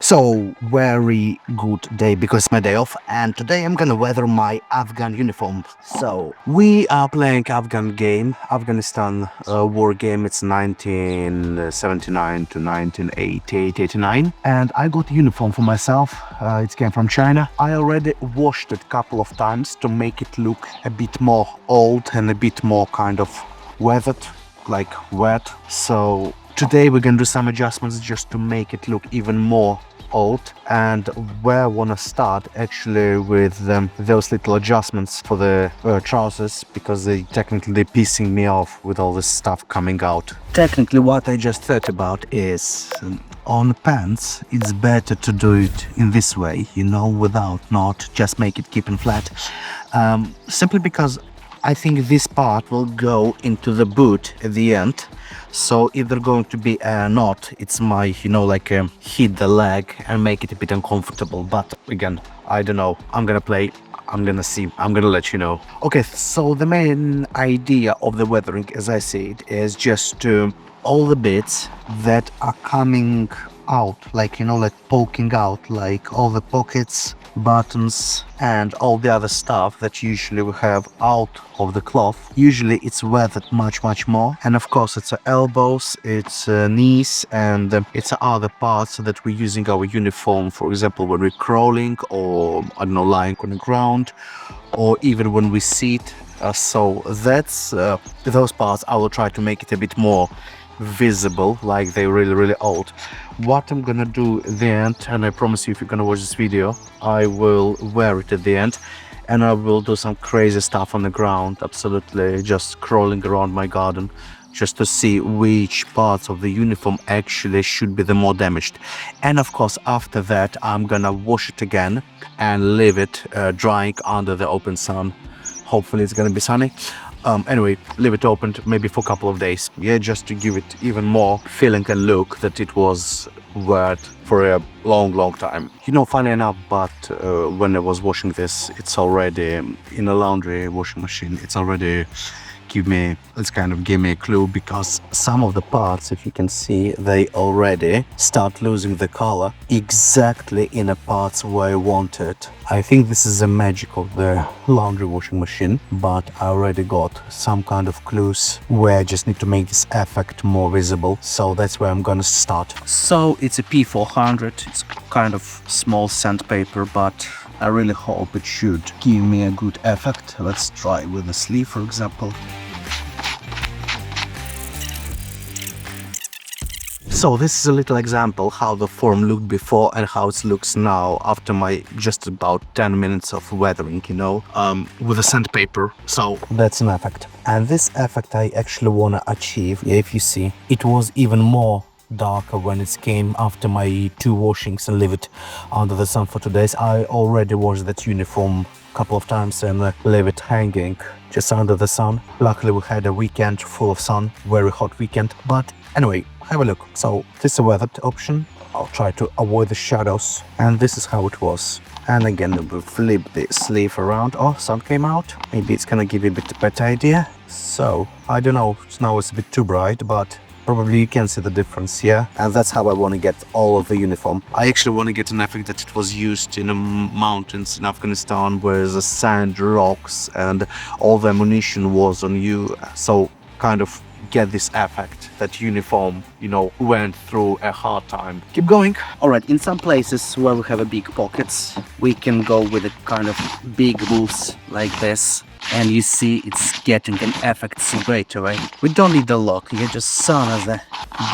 So, very good day because it's my day off, and today I'm gonna weather my Afghan uniform. So, we are playing Afghan game, Afghanistan war game. It's 1979 to 1988, 89, and I got uniform for myself. It came from China. I already washed it a couple of times to make it look a bit more old and a bit more kind of weathered, like wet. So today we're gonna do some adjustments just to make it look even more old, and where I want to start actually with those little adjustments for the trousers, because they're pissing me off with all this stuff coming out. Technically what I just thought about is on pants it's better to do it in this way, you know, without not just make it keeping flat, simply because I think this part will go into the boot at the end. So if there's going to be a knot, it's my, you know, like hit the leg and make it a bit uncomfortable. But again, I don't know. I'm gonna play. I'm gonna see. I'm gonna let you know. Okay, so the main idea of the weathering, as I see it, is just all the bits that are coming out, like, you know, like poking out, like all the pockets, buttons, and all the other stuff that usually we have out of the cloth. Usually it's weathered much more, and of course it's elbows, it's knees, and it's other parts that we're using our uniform, for example when we're crawling, or I don't know, lying on the ground, or even when we sit. So that's those parts I will try to make it a bit more visible, like they're really old. What I'm gonna do at the end, and I promise you, if you're gonna watch this video, I will wear it at the end, and I will do some crazy stuff on the ground, absolutely just crawling around my garden, just to see which parts of the uniform actually should be the more damaged. And of course after that I'm gonna wash it again and leave it drying under the open sun. Hopefully it's gonna be sunny. Anyway, leave it open maybe for a couple of days, yeah, just to give it even more feeling and look that it was wet for a long time. You know, funny enough, but when I was washing this, it's already in a laundry washing machine. It's already give me a clue, because some of the parts, if you can see, they already start losing the color exactly in the parts where I want it. I think this is the magic of the laundry washing machine, but I already got some kind of clues where I just need to make this effect more visible. So that's where I'm gonna start. So it's a P400, it's kind of small sandpaper, but I really hope it should give me a good effect. Let's try with the sleeve, for example. So this is a little example how the form looked before and how it looks now after my just about 10 minutes of weathering, you know, with the sandpaper. So that's an effect. And this effect I actually want to achieve. If you see, it was even more darker when it came after my 2 washings and leave it under the sun for 2 days. I already washed that uniform a couple of times and leave it hanging just under the sun. Luckily we had a weekend full of sun, very hot weekend. But anyway, have a look. So this is a weathered option. I'll try to avoid the shadows, and this is how it was. And again we flip the sleeve around. Oh, sun came out. Maybe it's gonna give you a bit better idea. So I don't know, now it's a bit too bright, but probably you can see the difference, yeah? And that's how I want to get all of the uniform. I actually want to get an effect that it was used in the mountains in Afghanistan, where the sand, rocks, and all the ammunition was on you. So kind of get this effect that uniform, you know, went through a hard time. Keep going. All right, in some places where we have a big pockets, we can go with a kind of big moves like this. And you see it's getting an effect straight away. We don't need the lock, you just saw as the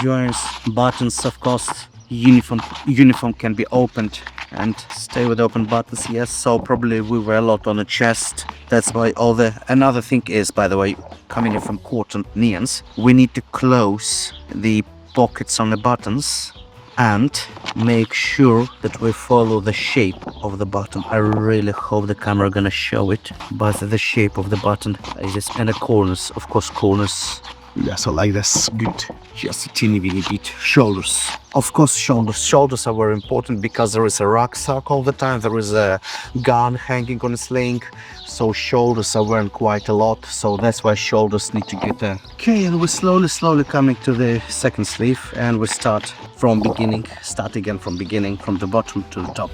joints, buttons, of course. Uniform can be opened and stay with open buttons, yes. So probably we wear a lot on the chest. That's why all the... Another thing is, by the way, coming in from cotton neons, we need to close the pockets on the buttons and make sure that we follow the shape of the button. I really hope the camera gonna show it, but the shape of the button is just, and the corners, of course, corners Yeah, so like this, good. Just a teeny weeny bit. Shoulders. Of course, shoulders. Shoulders are very important because there is a rucksack all the time. There is a gun hanging on a sling. So shoulders are wearing quite a lot. So that's why shoulders need to get there. Okay, and we're slowly coming to the second sleeve. And we start from beginning. Start again from beginning, from the bottom to the top.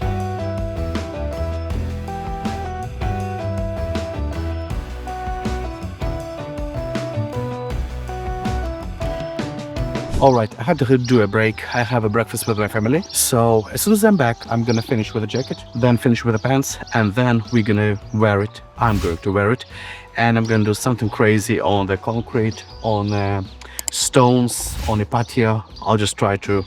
Alright, I had to do a break. I have a breakfast with my family. So as soon as I'm back, I'm gonna finish with the jacket, then finish with the pants, and then we're gonna wear it. I'm going to wear it. And I'm gonna do something crazy on the concrete, on stones, on the patio. I'll just try to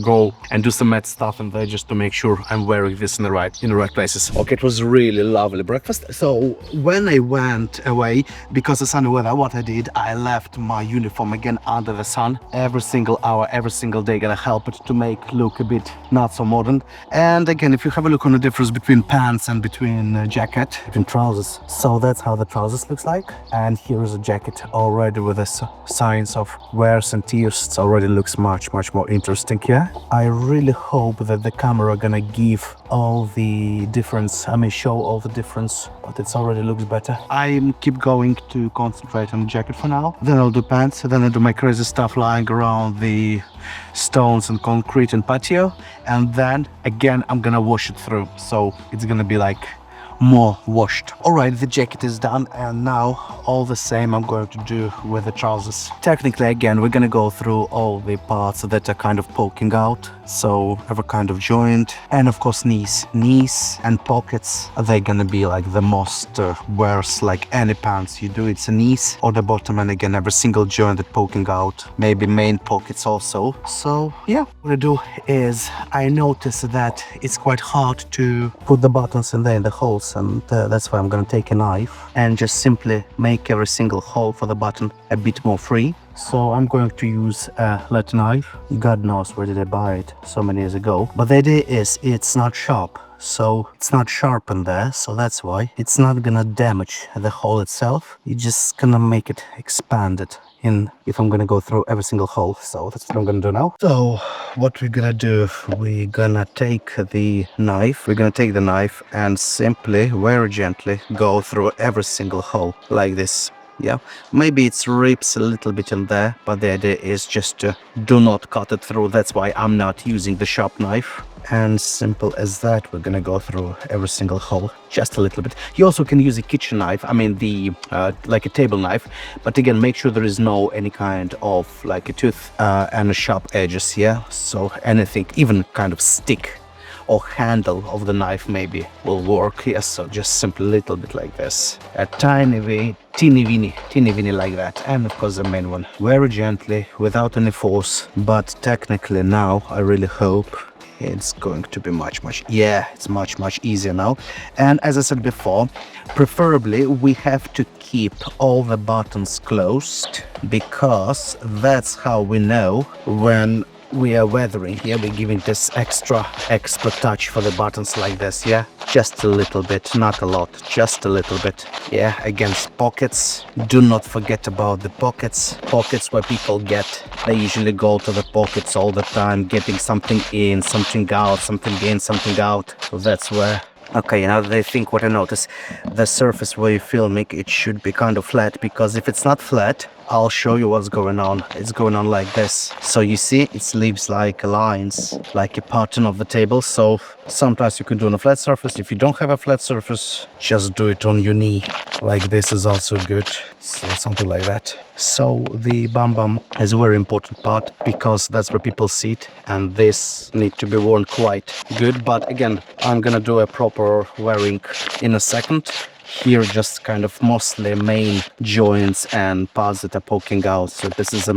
go and do some mad stuff in there just to make sure I'm wearing this in the right places. Okay, it was really lovely breakfast. So when I went away, because of sunny weather, what I did, I left my uniform again under the sun every single hour, every single day, gonna help it to make look a bit not so modern. And again, if you have a look on the difference between pants and between jacket, between trousers, so that's how the trousers looks like. And here is a jacket already with the signs of wears and tears. It already looks much more interesting here. I really hope that the camera gonna give all the difference, show all the difference, but it already looks better. I keep going to concentrate on the jacket for now, then I'll do pants, then I'll do my crazy stuff lying around the stones and concrete and patio, and then again I'm gonna wash it through, so it's gonna be like more washed. Alright, the jacket is done, and now all the same I'm going to do with the trousers. Technically, again, we're gonna go through all the parts that are kind of poking out, so every kind of joint, and of course knees and pockets. They're gonna be like the most worst, like any pants you do, it's a knees or the bottom, and again every single joint that poking out, maybe main pockets also. So yeah, what I do is I notice that it's quite hard to put the buttons in there in the holes, and that's why I'm gonna take a knife and just simply make every single hole for the button a bit more free. So I'm going to use a letter knife. God knows where did I buy it so many years ago. But the idea is it's not sharp. So it's not sharp in there, so that's why it's not gonna damage the hole itself. You're just gonna make it expanded in if I'm gonna go through every single hole. So that's what I'm gonna do now. So what we're gonna do, we're gonna take the knife. We're gonna take the knife and simply, very gently, go through every single hole like this. Yeah, maybe it rips a little bit in there, but the idea is just to do not cut it through. That's why I'm not using the sharp knife. And simple as that, we're gonna go through every single hole just a little bit. You also can use a kitchen knife, the like a table knife, but again make sure there is no any kind of like a tooth and a sharp edges. Yeah, so anything, even kind of stick or handle of the knife maybe will work. Yes, so just simply a little bit like this, a teeny weeny like that. And of course the main one, very gently, without any force. But technically now I really hope it's going to be much it's much easier now. And as I said before, preferably we have to keep all the buttons closed, because that's how we know when we are weathering. Here we're giving this extra touch for the buttons like this. Yeah, just a little bit, not a lot, just a little bit. Yeah, against pockets, do not forget about the pockets where people they usually go to the pockets all the time, getting something in, something out, something in, something out. So that's where. Okay, now they think what I notice, the surface where you're filming, it should be kind of flat, because if it's not flat, I'll show you what's going on. It's going on like this. So you see, it leaves like lines, like a pattern of the table. So sometimes you can do on a flat surface. If you don't have a flat surface, just do it on your knee. Like this is also good. So something like that. So the bum is a very important part, because that's where people sit, and this needs to be worn quite good. But again, I'm gonna do a proper wearing in a second. Here just kind of mostly main joints and parts that are poking out. So this is the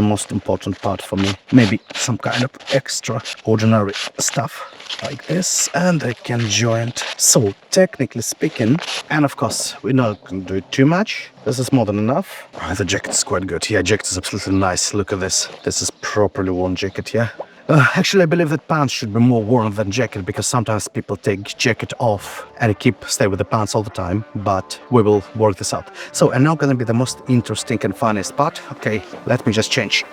most important part for me. Maybe some kind of extraordinary stuff like this, and I can joint. So technically speaking, and of course we're not going to do it too much. This is more than enough. The jacket is quite good. Yeah, jacket is absolutely nice. Look at this. This is properly worn jacket. Yeah. Actually, I believe that pants should be more worn than jacket because sometimes people take jacket off and stay with the pants all the time, but we will work this out. So, and now gonna be the most interesting and funniest part. Okay, let me just change.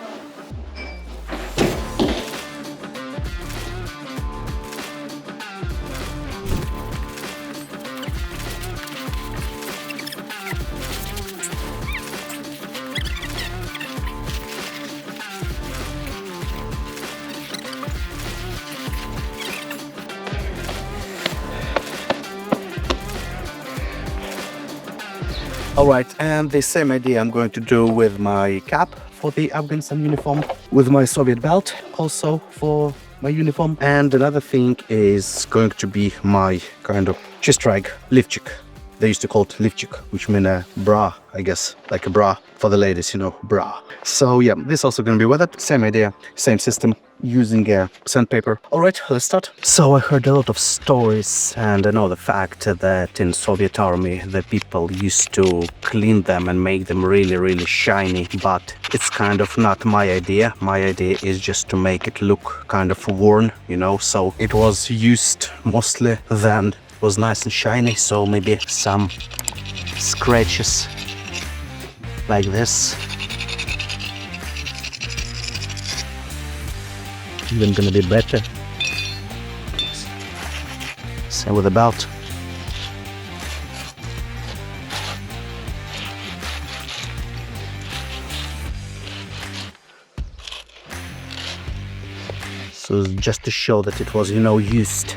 Alright, and the same idea I'm going to do with my cap for the Afghanistan uniform, with my Soviet belt also for my uniform, and another thing is going to be my kind of chest rag, Livchik. They used to call it Livchik, which means a bra, I guess, like a bra for the ladies, you know, bra. So yeah, this also gonna be with it. Same idea, same system, using sandpaper. All right, let's start. So I heard a lot of stories, and I know the fact that in Soviet army, the people used to clean them and make them really, really shiny, but it's kind of not my idea. My idea is just to make it look kind of worn, you know, so it was used mostly then. Was nice and shiny, so maybe some scratches like this. Even gonna be better. Same with the belt. So just to show that it was, you know, used.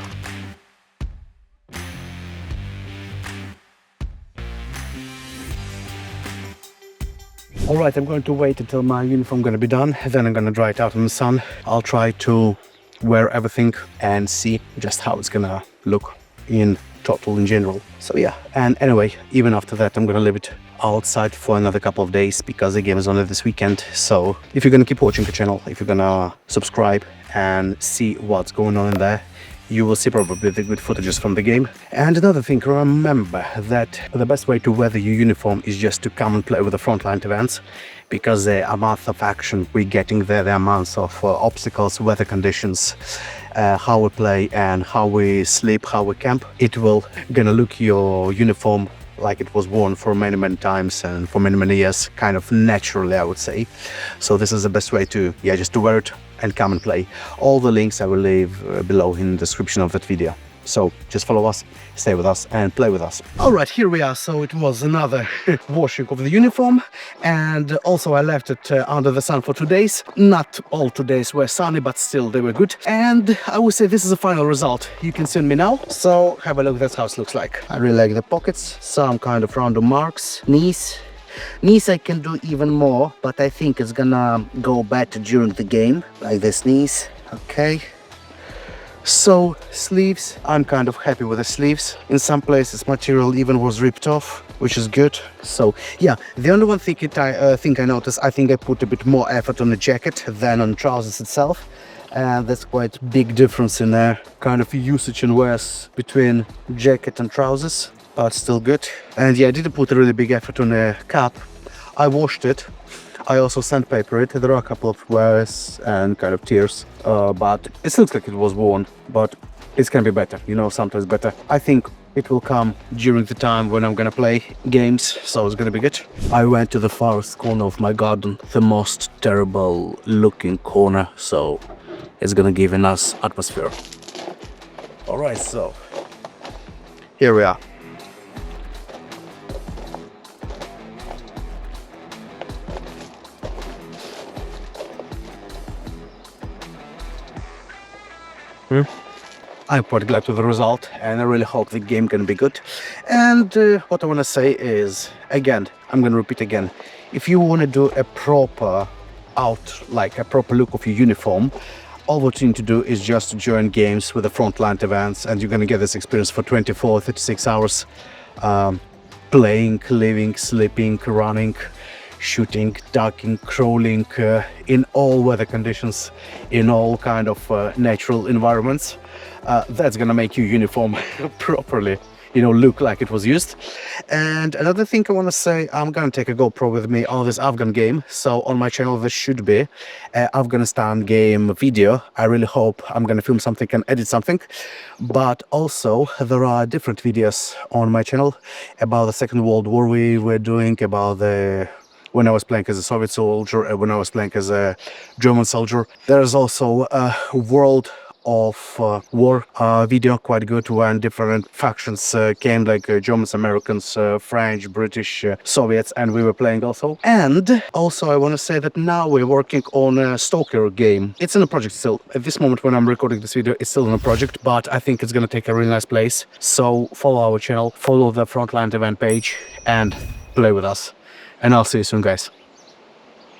Alright, I'm going to wait until my uniform gonna be done, then I'm gonna dry it out in the sun. I'll try to wear everything and see just how it's gonna look in total in general. So yeah, and anyway, even after that I'm gonna leave it outside for another couple of days because the game is only this weekend. So if you're gonna keep watching the channel, if you're gonna subscribe and see what's going on in there, you will see probably the good footages from the game. And another thing, remember that the best way to weather your uniform is just to come and play with the Frontline events, because the amount of action we're getting there, the amounts of obstacles, weather conditions, how we play and how we sleep, how we camp, it will gonna look your uniform like it was worn for many, many times and for many, many years, kind of naturally, I would say. So this is the best way to, yeah, just to wear it and come and play. All the links I will leave below in the description of that video. So just follow us, stay with us and play with us. All right, here we are. So it was another washing of the uniform, and also I left it under the sun for 2 days. Not all 2 days were sunny, but still they were good. And I would say this is the final result. You can see me now. So have a look, that's how it looks like. I really like the pockets, some kind of random marks, knees. Knees I can do even more, but I think it's gonna go better during the game, like this knees. Okay. So sleeves, I'm kind of happy with the sleeves. In some places material even was ripped off, which is good. So yeah, the only one thing I noticed, I think I put a bit more effort on the jacket than on trousers itself, and that's quite big difference in kind of usage and wears between jacket and trousers, but still good. And yeah, I didn't put a really big effort on the cap. I washed it. I also sandpaper it. There are a couple of wears and kind of tears, but it looks like it was worn, but it can be better, you know, sometimes better. I think it will come during the time when I'm gonna play games, so it's gonna be good. I went to the farthest corner of my garden, the most terrible looking corner, so it's gonna give a nice atmosphere. All right, so here we are. I'm quite glad with the result, and I really hope the game can be good. And what I want to say is, again, I'm going to repeat again, if you want to do a proper a proper look of your uniform, all what you need to do is just join games with the Frontline events, and you're going to get this experience for 24, 36 hours, playing, living, sleeping, running, shooting, ducking, crawling, in all weather conditions, in all kind of natural environments. That's gonna make your uniform properly you know, look like it was used. And another thing I want to say, I'm gonna take a GoPro with me on this Afghan game. So on my channel there should be an Afghanistan game video. I really hope I'm gonna film something and edit something. But also there are different videos on my channel about the Second World War we were doing, about the when I was playing as a Soviet soldier, when I was playing as a German soldier. There's also a World of War video, quite good, when different factions came, like Germans, Americans, French, British, Soviets, and we were playing also. And also I want to say that now we're working on a Stalker game. It's in a project still. At this moment when I'm recording this video, it's still in a project, but I think it's gonna take a really nice place. So follow our channel, follow the Frontline event page, and play with us. And I'll see you soon, guys.